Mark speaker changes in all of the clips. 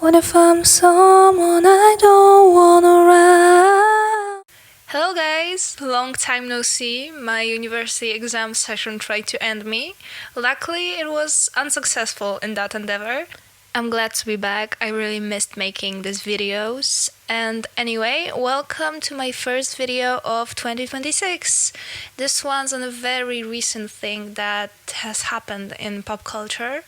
Speaker 1: What if I'm someone I don't wanna write? Hello guys, long time no see. My university exam session tried to end me. Luckily, it was unsuccessful in that endeavor. I'm glad to be back. I really missed making these videos. And anyway, welcome to my first video of 2026. This one's on a very recent thing that has happened in pop culture.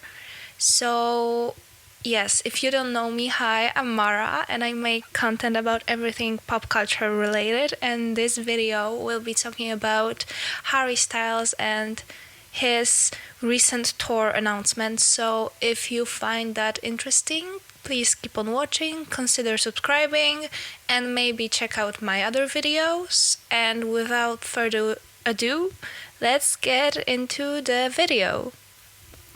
Speaker 1: So, yes, if you don't know me, hi, I'm Mara and I make content about everything pop culture related, and this video will be talking about Harry Styles and his recent tour announcement. So if you find that interesting, please keep on watching, consider subscribing, and maybe check out my other videos. And without further ado, let's get into the video.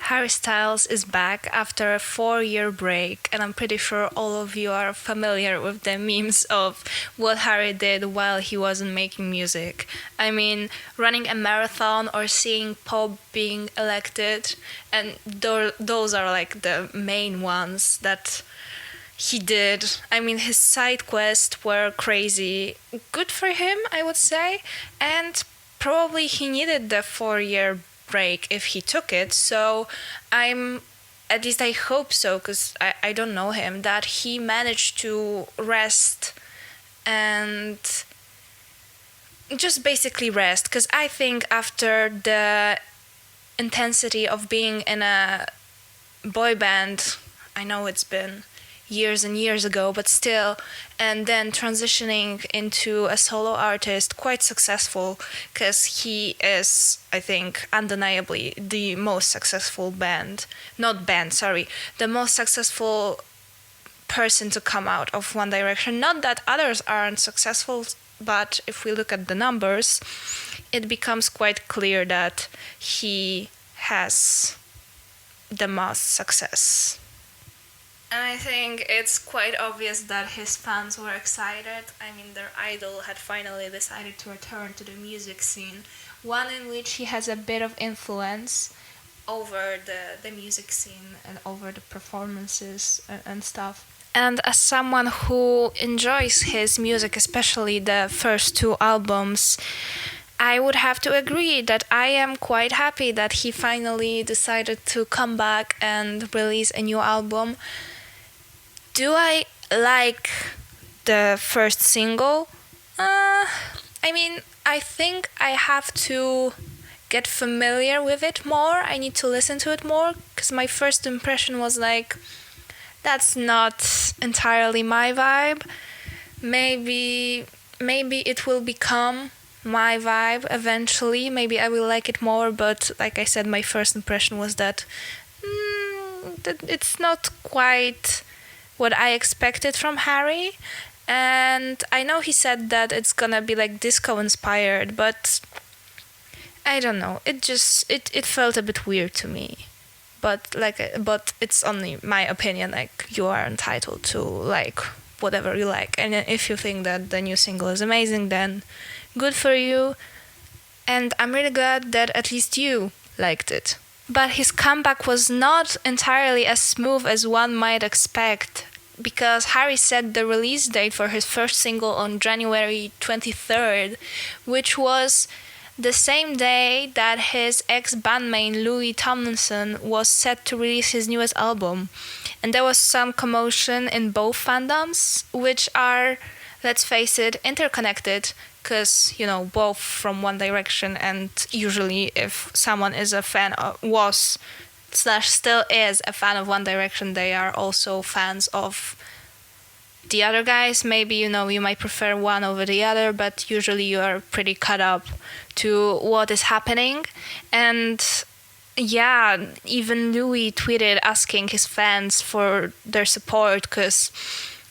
Speaker 1: Harry Styles is back after a 4-year break, and I'm pretty sure all of you are familiar with the memes of what Harry did while he wasn't making music. I mean, running a marathon or seeing Pope being elected, and those are like the main ones that he did. I mean, his side quests were crazy. Good for him, I would say, and probably he needed the 4-year break if he took it. So at least I hope so, because I don't know him, that he managed to rest and just basically rest, because I think after the intensity of being in a boy band, I know it's been years and years ago, but still, and then transitioning into a solo artist, quite successful, because he is, I think, undeniably the most successful the most successful person to come out of One Direction. Not that others aren't successful, but if we look at the numbers, it becomes quite clear that he has the most success. And I think it's quite obvious that his fans were excited. I mean, their idol had finally decided to return to the music scene, one in which he has a bit of influence over the music scene and over the performances and stuff. And as someone who enjoys his music, especially the first 2 albums, I would have to agree that I am quite happy that he finally decided to come back and release a new album. Do I like the first single? I mean, I think I have to get familiar with it more. I need to listen to it more, because my first impression was like, that's not entirely my vibe. Maybe it will become my vibe eventually. Maybe I will like it more, but like I said, my first impression was that it's not quite what I expected from Harry. And I know he said that it's gonna be like disco inspired, but I don't know, it felt a bit weird to me. But it's only my opinion. Like, you are entitled to like whatever you like, and if you think that the new single is amazing, then good for you, and I'm really glad that at least you liked it. But his comeback was not entirely as smooth as one might expect, because Harry set the release date for his first single on January 23rd, which was the same day that his ex-bandmate Louis Tomlinson was set to release his newest album. And there was some commotion in both fandoms, which are, let's face it, interconnected, because, you know, both from One Direction, and usually if someone is a fan was / still is a fan of One Direction, they are also fans of the other guys. Maybe, you know, you might prefer one over the other, but usually you are pretty caught up to what is happening. And yeah, even Louis tweeted asking his fans for their support, because,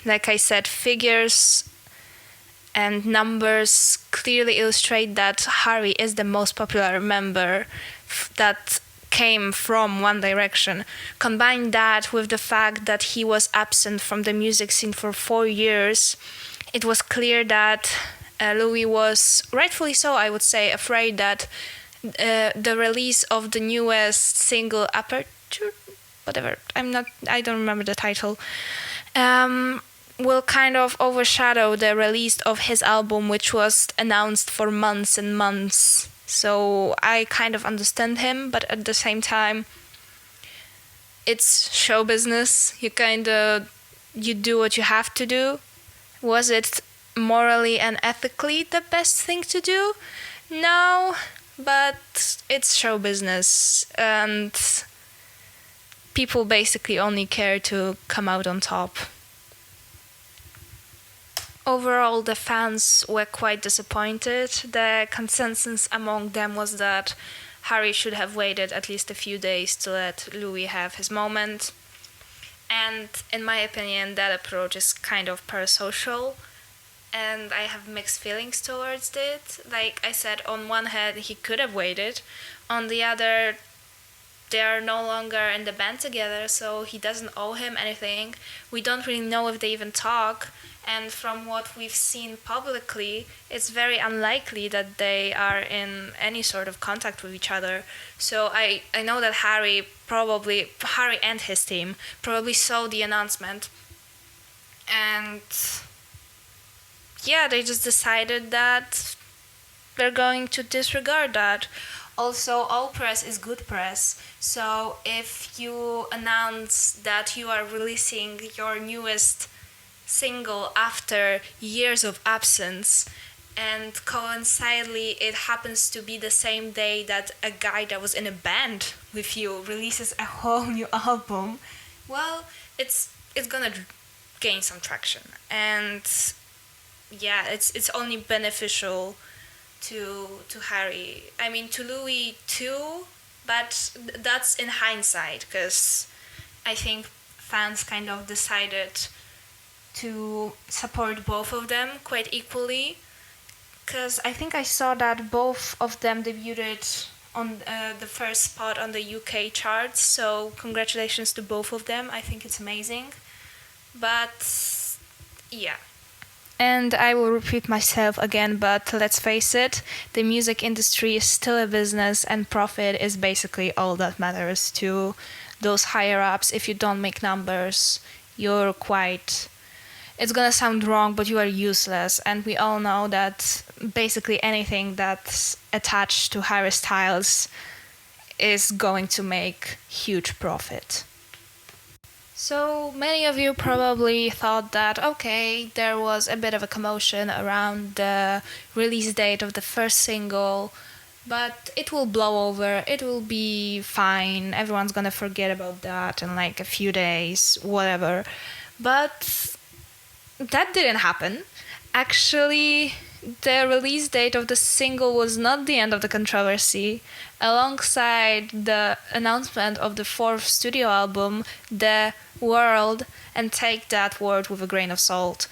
Speaker 1: like I said, figures and numbers clearly illustrate that Harry is the most popular member that came from One Direction. Combine that with the fact that he was absent from the music scene for 4 years, it was clear that Louis was, rightfully so I would say, afraid that the release of the newest single, Aperture, whatever, I don't remember the title, um, will kind of overshadow the release of his album, which was announced for months and months. So I kind of understand him, but at the same time, it's show business. You do what you have to do. Was it morally and ethically the best thing to do? No, but it's show business, and people basically only care to come out on top. Overall, the fans were quite disappointed. The consensus among them was that Harry should have waited at least a few days to let Louis have his moment. And in my opinion, that approach is kind of parasocial, and I have mixed feelings towards it. Like I said, on one hand, he could have waited. On the other, they are no longer in the band together, so he doesn't owe him anything. We don't really know if they even talk, and from what we've seen publicly, it's very unlikely that they are in any sort of contact with each other. So I know that Harry and his team probably saw the announcement, and yeah, they just decided that they're going to disregard that. Also, all press is good press. So if you announce that you are releasing your newest single after years of absence, and coincidentally it happens to be the same day that a guy that was in a band with you releases a whole new album, well, it's gonna gain some traction. And yeah, it's only beneficial to Harry. I mean, to Louis too, but that's in hindsight, because I think fans kind of decided to support both of them quite equally, because I think I saw that both of them debuted on the first spot on the UK charts, so congratulations to both of them. I think it's amazing. But yeah. And I will repeat myself again, but let's face it, the music industry is still a business, and profit is basically all that matters to those higher ups. If you don't make numbers, you're quite... It's gonna sound wrong, but you are useless. And we all know that basically anything that's attached to Harry Styles is going to make huge profit. So many of you probably thought that, okay, there was a bit of a commotion around the release date of the first single, but it will blow over, it will be fine, everyone's gonna forget about that in like a few days, whatever. But that didn't happen. Actually, the release date of the single was not the end of the controversy. Alongside the announcement of the fourth studio album, The World, and take that word with a grain of salt,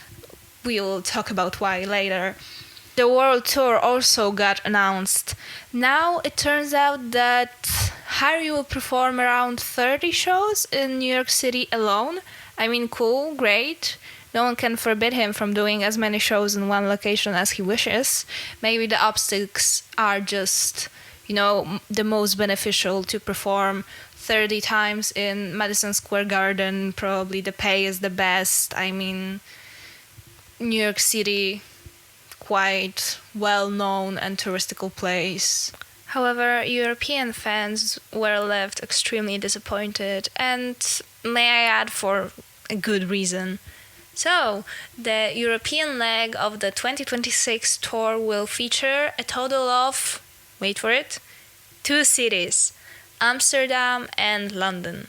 Speaker 1: we'll talk about why later, the world tour also got announced. Now it turns out that Harry will perform around 30 shows in New York City alone. I mean, cool, great. No one can forbid him from doing as many shows in one location as he wishes. Maybe the optics are just, the most beneficial to perform 30 times in Madison Square Garden. Probably the pay is the best. I mean, New York City, quite well-known and touristical place. However, European fans were left extremely disappointed, and may I add, for a good reason. So, the European leg of the 2026 tour will feature a total of, wait for it, 2 cities, Amsterdam and London.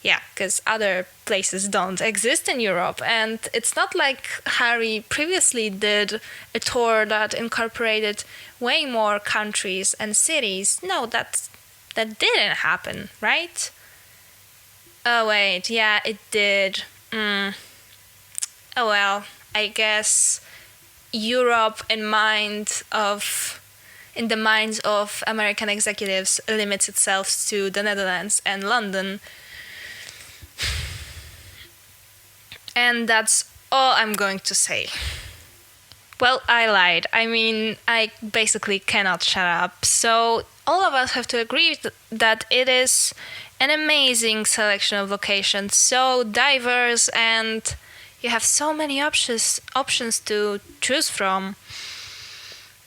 Speaker 1: Yeah, because other places don't exist in Europe, and it's not like Harry previously did a tour that incorporated way more countries and cities. No, that didn't happen, right? Oh wait, yeah, it did. Oh well, I guess Europe in the minds of American executives limits itself to the Netherlands and London. And that's all I'm going to say. Well, I lied. I mean, I basically cannot shut up. So all of us have to agree that it is an amazing selection of locations, so diverse, and you have so many options to choose from.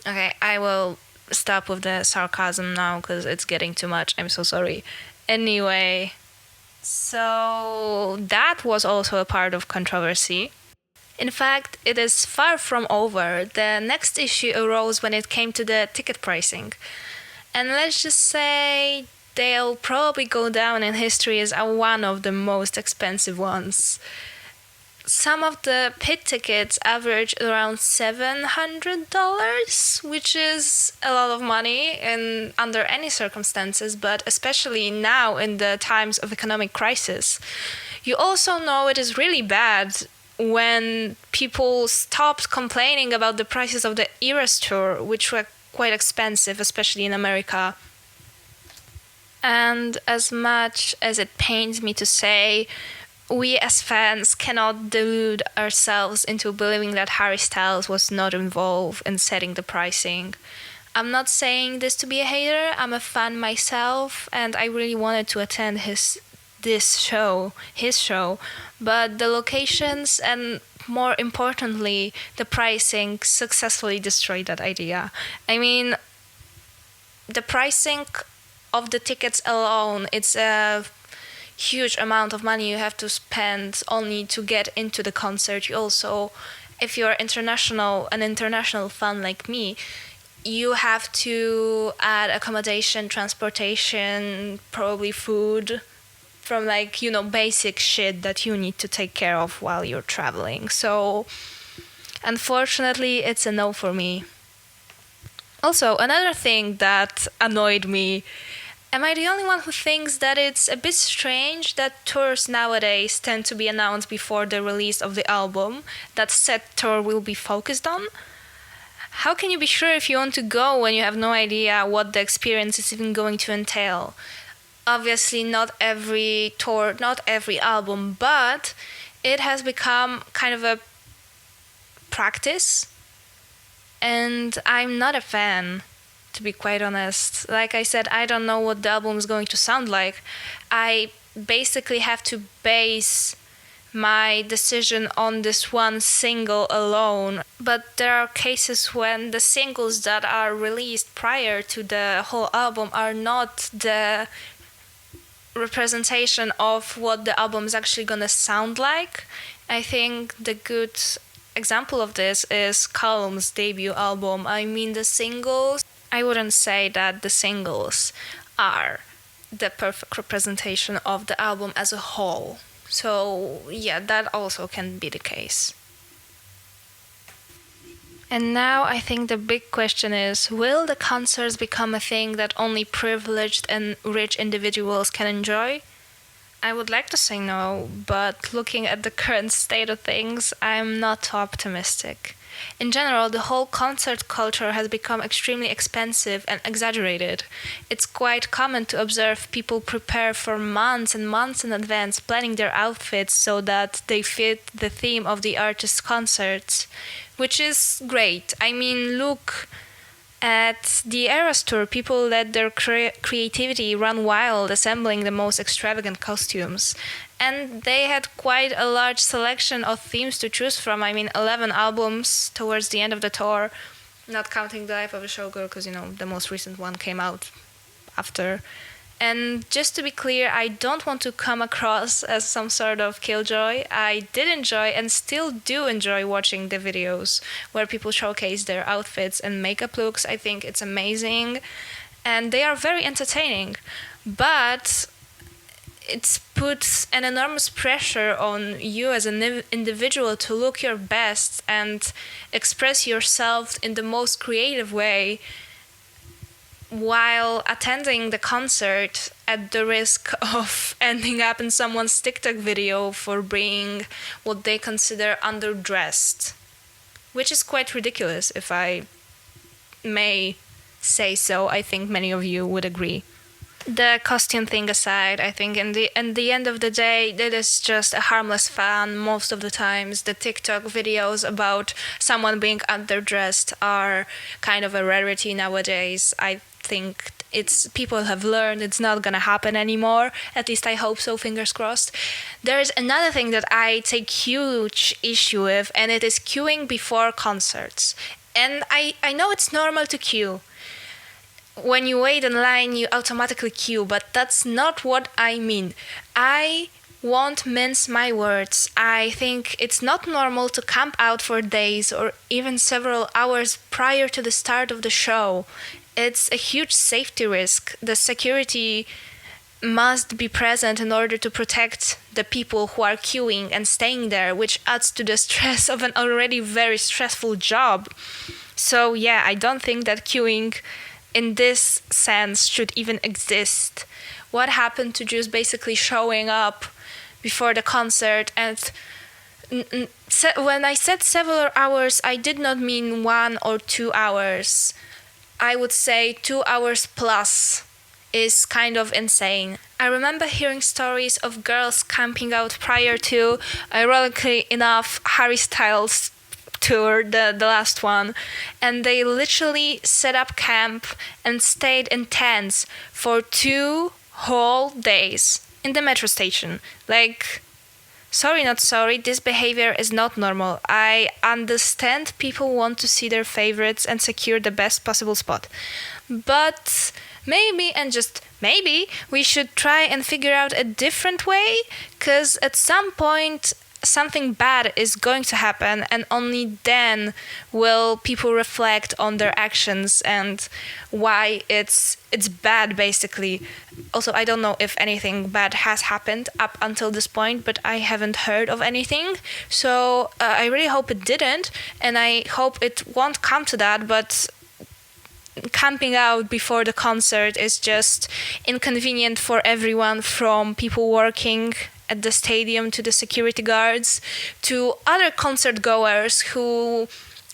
Speaker 1: Okay, I will stop with the sarcasm now because it's getting too much. I'm so sorry. Anyway, so that was also a part of controversy. In fact, it is far from over. The next issue arose when it came to the ticket pricing. And let's just say they'll probably go down in history as one of the most expensive ones. Some of the pit tickets average around $700, which is a lot of money in under any circumstances, but especially now in the times of economic crisis. You also know it is really bad when people stopped complaining about the prices of the Eras Tour, which were quite expensive, especially in America. And as much as it pains me to say, we as fans cannot delude ourselves into believing that Harry Styles was not involved in setting the pricing. I'm not saying this to be a hater, I'm a fan myself, and I really wanted to attend his show, but the locations and more importantly, the pricing successfully destroyed that idea. I mean, the pricing of the tickets alone, it's a huge amount of money you have to spend only to get into the concert. You also, if you're an international fan like me, you have to add accommodation, transportation, probably food, from basic shit that you need to take care of while you're traveling. So unfortunately, it's a no for me. Also, another thing that annoyed me, am I the only one who thinks that it's a bit strange that tours nowadays tend to be announced before the release of the album that said tour will be focused on? How can you be sure if you want to go when you have no idea what the experience is even going to entail? Obviously, not every tour, not every album, but it has become kind of a practice, and I'm not a fan, to be quite honest. Like I said, I don't know what the album is going to sound like. I basically have to base my decision on this one single alone. But there are cases when the singles that are released prior to the whole album are not the representation of what the album is actually gonna sound like. I think the good example of this is Callum's debut album. I mean, the singles, I wouldn't say that the singles are the perfect representation of the album as a whole. So yeah, that also can be the case. And now I think the big question is, will the concerts become a thing that only privileged and rich individuals can enjoy? I would like to say no, but looking at the current state of things, I'm not too optimistic. In general, the whole concert culture has become extremely expensive and exaggerated. It's quite common to observe people prepare for months and months in advance, planning their outfits so that they fit the theme of the artist's concerts, which is great. I mean, look at the Eras Tour, people let their creativity run wild, assembling the most extravagant costumes. And they had quite a large selection of themes to choose from. I mean, 11 albums towards the end of the tour, not counting The Life of a Showgirl, because, the most recent one came out after. And just to be clear, I don't want to come across as some sort of killjoy. I did enjoy and still do enjoy watching the videos where people showcase their outfits and makeup looks. I think it's amazing. And they are very entertaining. But it puts an enormous pressure on you as an individual to look your best and express yourself in the most creative way while attending the concert at the risk of ending up in someone's TikTok video for being what they consider underdressed, which is quite ridiculous, if I may say so. I think many of you would agree. The costume thing aside, I think in the end of the day, it is just a harmless fun. Most of the times, the TikTok videos about someone being underdressed are kind of a rarity nowadays. I think it's people have learned it's not gonna happen anymore. At least I hope so, fingers crossed. There's another thing that I take huge issue with, and it is queuing before concerts. And I know it's normal to queue. When you wait in line, you automatically queue, but that's not what I mean. I won't mince my words. I think it's not normal to camp out for days or even several hours prior to the start of the show. It's a huge safety risk. The security must be present in order to protect the people who are queuing and staying there, which adds to the stress of an already very stressful job. So yeah, I don't think that queuing in this sense should even exist. What happened to just basically showing up before the concert? And when I said several hours, I did not mean 1 or 2 hours. I would say 2 hours plus is kind of insane. I remember hearing stories of girls camping out prior to, ironically enough, Harry Styles' tour, the last one, and they literally set up camp and stayed in tents for 2 whole days in the metro station. Like, sorry, not sorry, this behavior is not normal. I understand people want to see their favorites and secure the best possible spot. But maybe, and just maybe, we should try and figure out a different way, because at some point something bad is going to happen, and only then will people reflect on their actions and why it's bad, basically. Also, I don't know if anything bad has happened up until this point, but I haven't heard of anything, so I really hope it didn't, and I hope it won't come to that. But camping out before the concert is just inconvenient for everyone, from people working at the stadium to the security guards to other concert goers who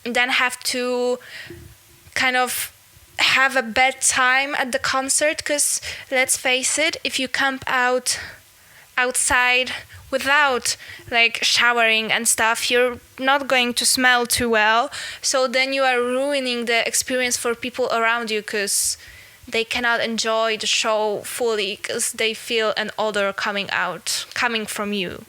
Speaker 1: then have to kind of have a bad time at the concert, because let's face it, if you camp outside without like showering and stuff, you're not going to smell too well, so then you are ruining the experience for people around you, because they cannot enjoy the show fully because they feel an odor coming from you.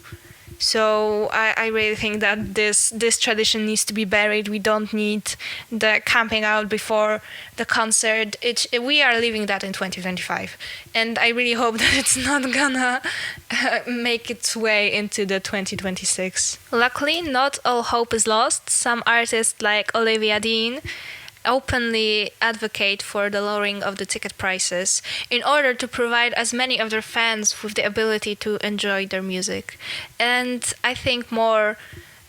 Speaker 1: So I really think that this tradition needs to be buried. We don't need the camping out before the concert. We are leaving that in 2025, and I really hope that it's not gonna make its way into the 2026. Luckily, not all hope is lost. Some artists like Olivia Dean openly advocate for the lowering of the ticket prices in order to provide as many of their fans with the ability to enjoy their music. And I think more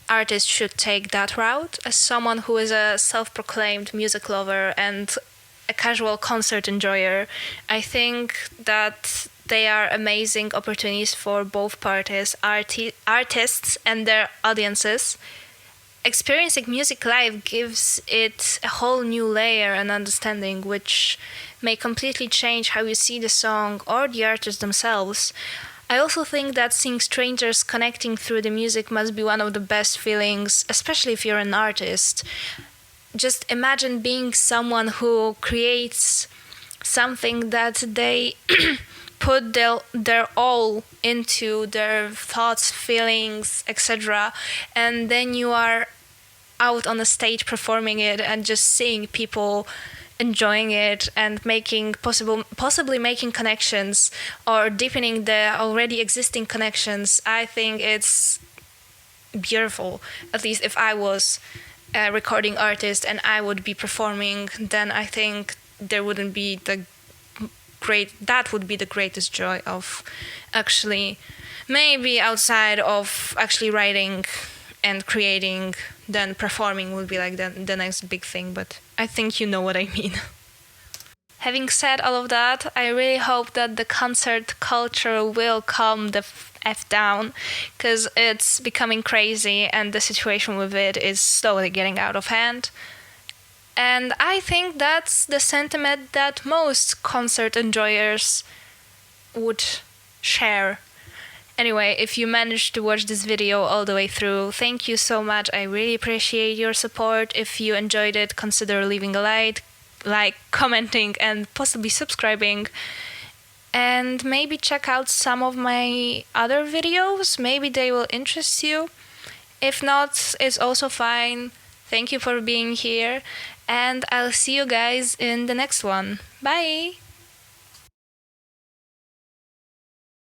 Speaker 1: artists should take that route. As someone who is a self-proclaimed music lover and a casual concert enjoyer, I think that they are amazing opportunities for both parties, artists and their audiences. Experiencing music live gives it a whole new layer and understanding, which may completely change how you see the song or the artists themselves. I also think that seeing strangers connecting through the music must be one of the best feelings, especially if you're an artist. Just imagine being someone who creates something that they put their all into, their thoughts, feelings, etc., and then you are out on the stage performing it and just seeing people enjoying it and possibly making connections or deepening the already existing connections. I think it's beautiful. At least if I was a recording artist and I would be performing, then I think that would be the greatest joy of actually, maybe outside of actually writing and creating, then performing would be like the next big thing, but I think you know what I mean. Having said all of that, I really hope that the concert culture will calm the F down, because it's becoming crazy and the situation with it is slowly getting out of hand. And I think that's the sentiment that most concert enjoyers would share. Anyway, if you managed to watch this video all the way through, thank you so much. I really appreciate your support. If you enjoyed it, consider leaving a like, commenting, and possibly subscribing. And maybe check out some of my other videos. Maybe they will interest you. If not, it's also fine. Thank you for being here. And I'll see you guys in the next one. Bye!